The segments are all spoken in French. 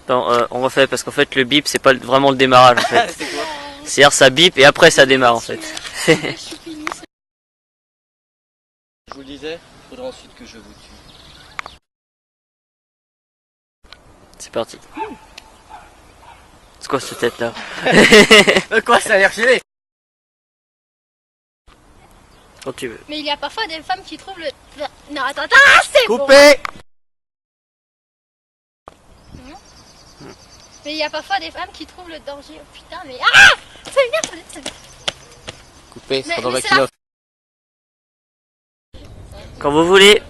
Attends, on refait parce qu'en fait le bip c'est pas vraiment le démarrage en fait. C'est quoi? C'est-à-dire ça bip et après ça démarre en fait. Je vous le disais, il faudra ensuite que je vous tue. C'est parti. C'est quoi cette tête là? Quoi, ça a l'air gelé? Quand tu veux. Mais il y a parfois des femmes qui trouvent le... Non, attends, c'est bon. Coupé! Mais il y a parfois des femmes qui trouvent le danger. Oh, putain, mais... Ah! Ça m'énerve. Coupé, c'est Mais- pendant mais ma c'est kilo. Quand vous voulez.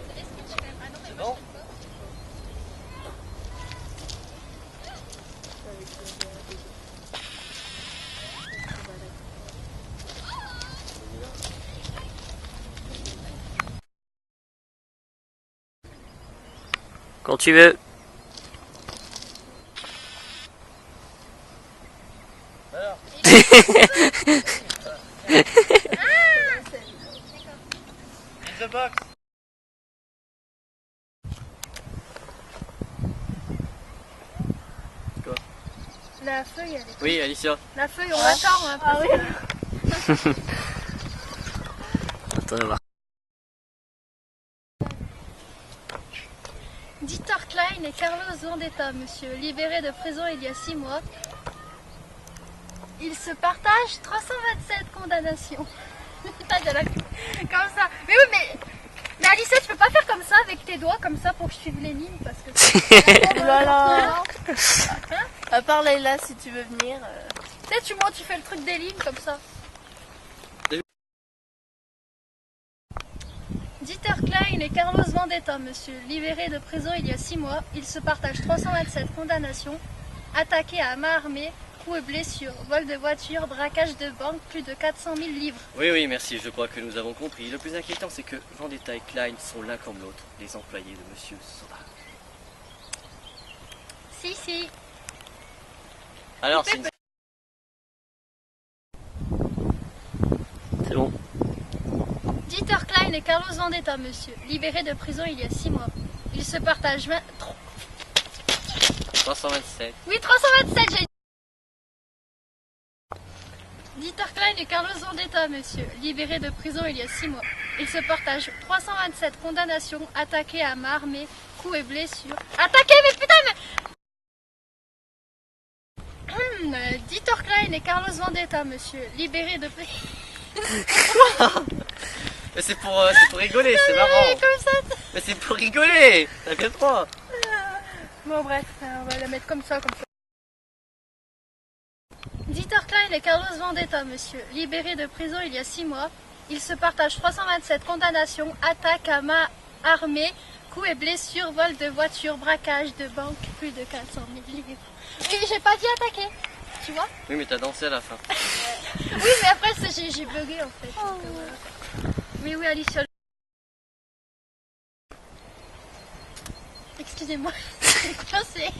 Quand tu veux. Alors. The box. Quoi? La feuille, elle est... Oui, Alicia. La feuille, on l'attend. Hein, ah oui. Attends, on va voir. Dieter Klein et Carlos Vendetta, monsieur, libérés de prison il y a 6 mois. Ils se partagent 327 condamnations. Comme ça. Mais oui, mais Alicia, tu peux pas faire comme ça avec tes doigts, comme ça, pour que je suive les lignes, parce que... Voilà. À part Leïla, si tu veux venir. Tu sais, tu montes, tu fais le truc des lignes, comme ça. Dieter Klein et Carlos Vendetta, monsieur, libérés de prison il y a 6 mois. Ils se partagent 327 condamnations, attaqués à main armée, coups et blessures, vol de voiture, braquage de banque, plus de 400 000 livres. Oui, merci, je crois que nous avons compris. Le plus inquiétant, c'est que Vendetta et Klein sont l'un comme l'autre, les employés de Monsieur Sauvage. Si. Alors, c'est une... C'est bon. Dieter Klein et Carlos Vendetta, monsieur, libérés de prison il y a 6 mois. Ils se partagent 327. Oui, 327, j'ai dit. Dieter Klein et Carlos Vendetta, monsieur, libérés de prison il y a 6 mois. Ils se partagent 327 condamnations, attaqués à main armée, coups et blessures. Attaqués, mais putain, mais... Dieter Klein et Carlos Vendetta, monsieur, libérés de prison... Mais c'est pour rigoler, c'est marrant. Comme ça. Mais c'est pour rigoler. T'as bien droit. Bon bref, on va la mettre comme ça, comme ça. Dieter Klein et Carlos Vendetta, monsieur, libérés de prison il y a 6 mois. Ils se partagent 327 condamnations, attaques à main armée, coups et blessures, vol de voiture, braquage de banque, plus de 400 000 livres. Oui, j'ai pas dit attaquer, tu vois? Oui, mais t'as dansé à la fin. Oui, mais après j'ai bugué en fait. Donc, voilà. Mais oui, Alicia. Excusez-moi, j'ai coincé.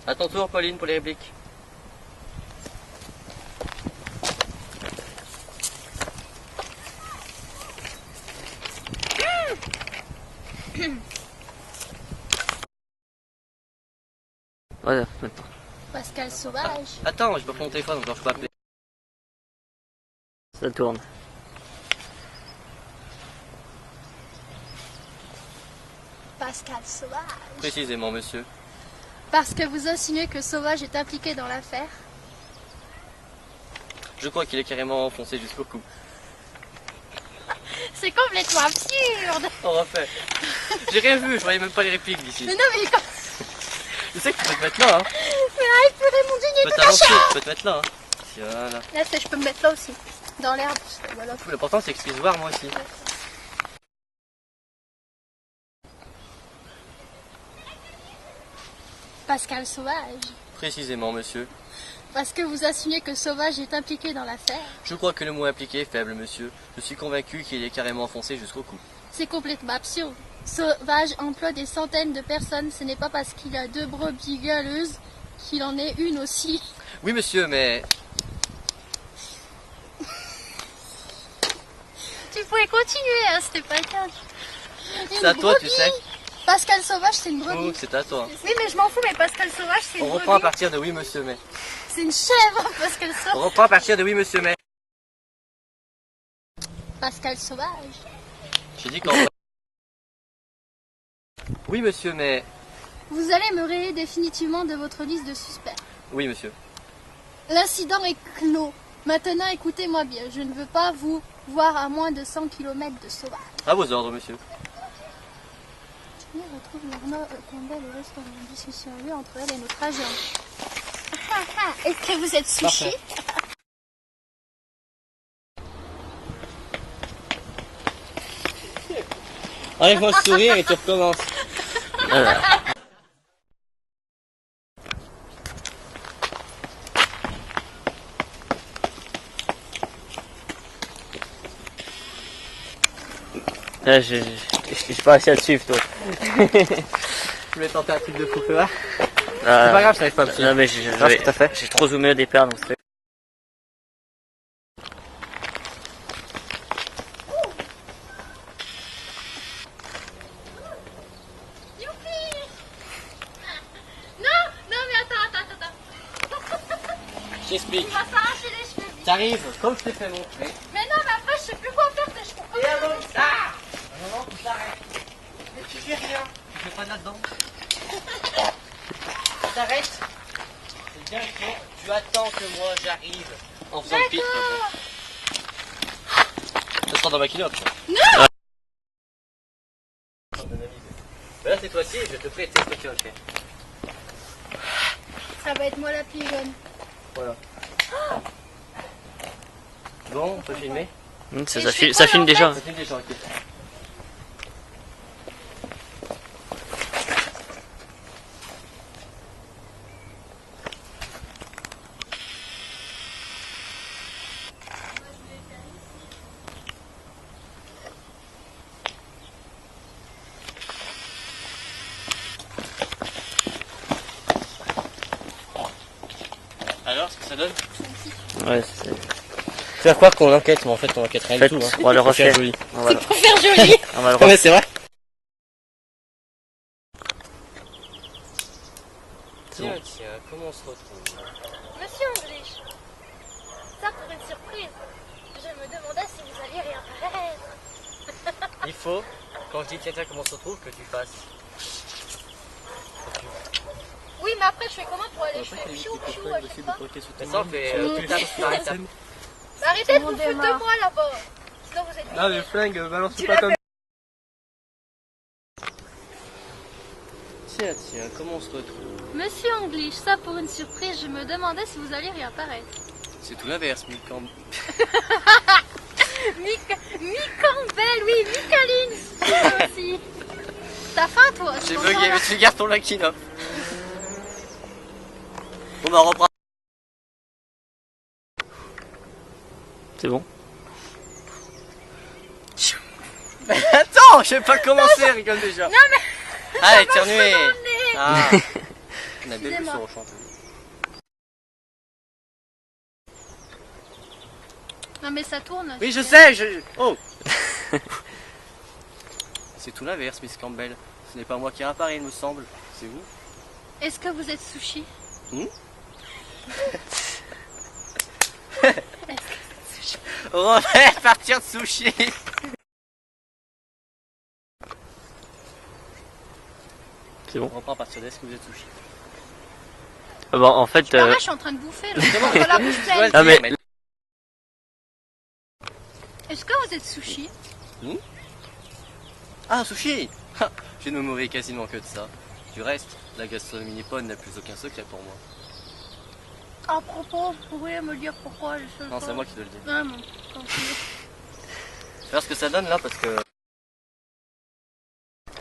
À ton tour, Pauline, pour les répliques. Voilà, maintenant. Pascal Sauvage. Attends, je peux prendre mon téléphone, donc je peux appeler. Ça tourne. Pascal Sauvage. Précisément, monsieur. Parce que vous insinuez que Sauvage est impliqué dans l'affaire. Je crois qu'il est carrément enfoncé jusqu'au cou. C'est complètement absurde. On refait. J'ai rien vu, je voyais même pas les répliques d'ici. Mais non, mais quand... Tu sais que tu peux te mettre là, hein. Mais arrête, purée, mon Dieu, il Tu est peux tout t'avancer, caché. tu peux te mettre là, hein. Voilà. Là, je peux me mettre là aussi. Dans l'herbe. Voilà. L'important, c'est que je puisse voir, moi aussi. Pascal Sauvage. Précisément, monsieur. Parce que vous insinuez que Sauvage est impliqué dans l'affaire. Je crois que le mot impliqué est faible, monsieur. Je suis convaincu qu'il est carrément enfoncé jusqu'au cou. C'est complètement absurde. sauvage emploie des centaines de personnes. Ce n'est pas parce qu'il a 2 brebis galeuses qu'il en est une aussi. Oui monsieur, mais... Tu pourrais continuer, hein, c'était pas le cas. C'est à toi, tu sais. Pascal Sauvage, c'est une brebis. Oh, c'est à toi. Oui, mais je m'en fous, mais Pascal Sauvage, c'est une On brebis. reprend à partir de oui monsieur, mais... C'est une chèvre, Pascal Sauvage. On reprend à partir de oui monsieur, mais... Pascal Sauvage. J'ai dit qu'on... Oui monsieur, mais... Vous allez me rayer définitivement de votre liste de suspects. Oui monsieur. L'incident est clos. Maintenant, écoutez-moi bien. Je ne veux pas vous voir à moins de 100 km de Sauvage. À vos ordres monsieur. Je retrouve Lorna Campbell au restaurant. Discussion a lieu entre elle et notre agent. Est-ce que vous êtes sushi? Enlève-moi le sourire et tu recommences. Là, j'ai pas réussi à le suivre, toi. Je vais tenter un truc de fou feu. C'est Ah, pas grave, je n'arrive pas à me suivre. non, mais ce que t'as fait. j'ai trop zoomé au départ, donc c'est... Non, mais attends. Je t'explique. Il va s'arracher les cheveux. lui. T'arrives, comme je t'ai fait montrer. Mais non, mais après, je sais plus quoi faire. Je comprends. Et avant ça, non, tu t'arrêtes. Mais tu fais rien. Tu fais pas là-dedans. Tu t'arrêtes. C'est directement. Tu attends que moi j'arrive en faisant le pit. Ça sera dans ma kinope. Non. Là, cette fois-ci, je vais te prêter ce que tu vas faire. Ça va être moi la plus jeune. Voilà. Bon, on peut filmer. Ça, Et ça, je fais ça quoi, filme en déjà. Ça filme déjà, ok. Alors, ce que ça donne? Ouais, c'est... Tu vas croire qu'on enquête, mais en fait on enquête rien du tout. Hein. On va le refaire. Joli. Voilà. Pour faire joli. On va le Ah refaire. ouais, c'est vrai. Tiens, tiens, comment on se retrouve? Monsieur English, ça pour une surprise. Je me demandais si vous alliez réapparaître. Il faut, quand je dis tiens, tiens, comment on se retrouve, que tu fasses. Oui, mais après, je fais comment pour aller? Je fais piou piou à chaque fois. Mais ça, on fait tout le temps par étape. Arrêtez de vous foutre de moi là-bas. Sinon, vous êtes Ah, mais flingue, balance Tu pas l'as comme. Tiens, tiens, comment on se retrouve? Monsieur English, ça pour une surprise. Je me demandais si vous alliez réapparaître. C'est tout l'inverse, Milkamp. Mi-Campbell, oui, Mi-Collins aussi. T'as faim, toi? J'ai bugué, mais tu gardes ton Lucky Knob. Bon, bah, on reprend. C'est bon. Attends, je vais pas commencer, rigole déjà. Non, mais Allez, éternuez. nez. Ah. On a bien vu Excusez-moi. sur Rochon. Non, mais ça tourne. Oui, je sais, Oh. C'est tout l'inverse, Miss Campbell. Ce n'est pas moi qui réapparais, il me semble. C'est vous. Est-ce que vous êtes sushi? On va partir de sushi. C'est bon. On reprend à partir d'est-ce que vous êtes sushi. Bon, en fait... Là, je suis en train de bouffer. Là. Justement, Entre la bouche pleine. Ah, mais- Est-ce que vous êtes sushi? Ah, sushi. Ha, je ne me mourrai quasiment que de ça. Du reste, la gastronomie nippone n'a plus aucun secret pour moi. À propos, vous pourriez me dire pourquoi je sais Non, pas. c'est moi qui dois le dire. Non, non, continue. Je vais voir ce que ça donne là parce que...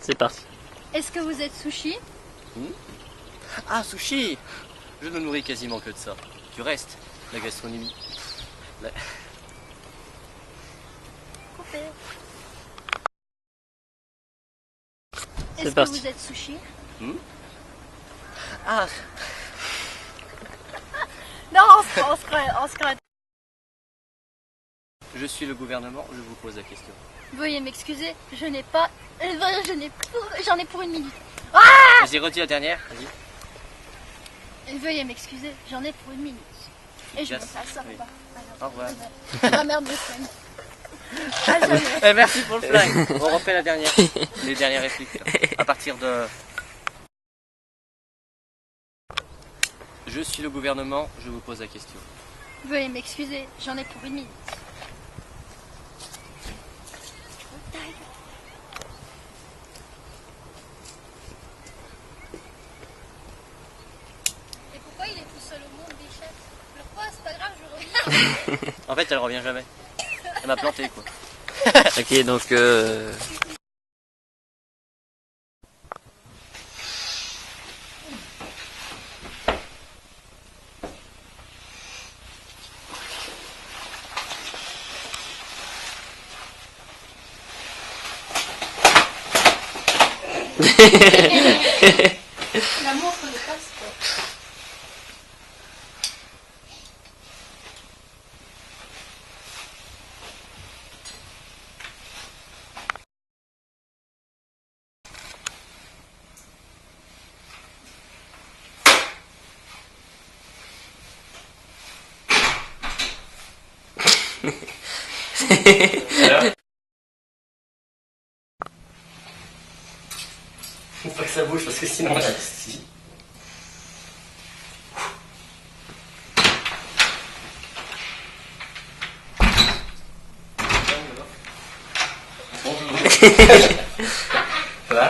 C'est parti. Est-ce que vous êtes sushi? Ah, sushi. Je ne me nourris quasiment que de ça. Du reste, la gastronomie... Coupé. Est-ce que parti. vous êtes Sushi? Ah, Non, on se croit. je suis le gouvernement, je vous pose la question. Veuillez m'excuser, je n'ai pas... J'en ai pour une minute. Vas-y, redis la dernière, vas-y. Veuillez m'excuser, j'en ai pour une minute. Et je me Yes. passe ça. Oui. Pas. Au revoir. Ma mère me freine. À jamais. Eh, merci pour le flag. On refait la dernière. Les dernières répliques. À partir de... Je suis le gouvernement, je vous pose la question. Veuillez m'excuser, j'en ai pour une minute. Et pourquoi il est tout seul au monde, Bichette? Pourquoi? C'est pas grave, je reviens. En fait, elle revient jamais. Elle m'a planté, quoi. Ok, donc L'amour se dépasse, quoi. Faut pas que ça bouge parce que sinon on reste ici. Bonjour.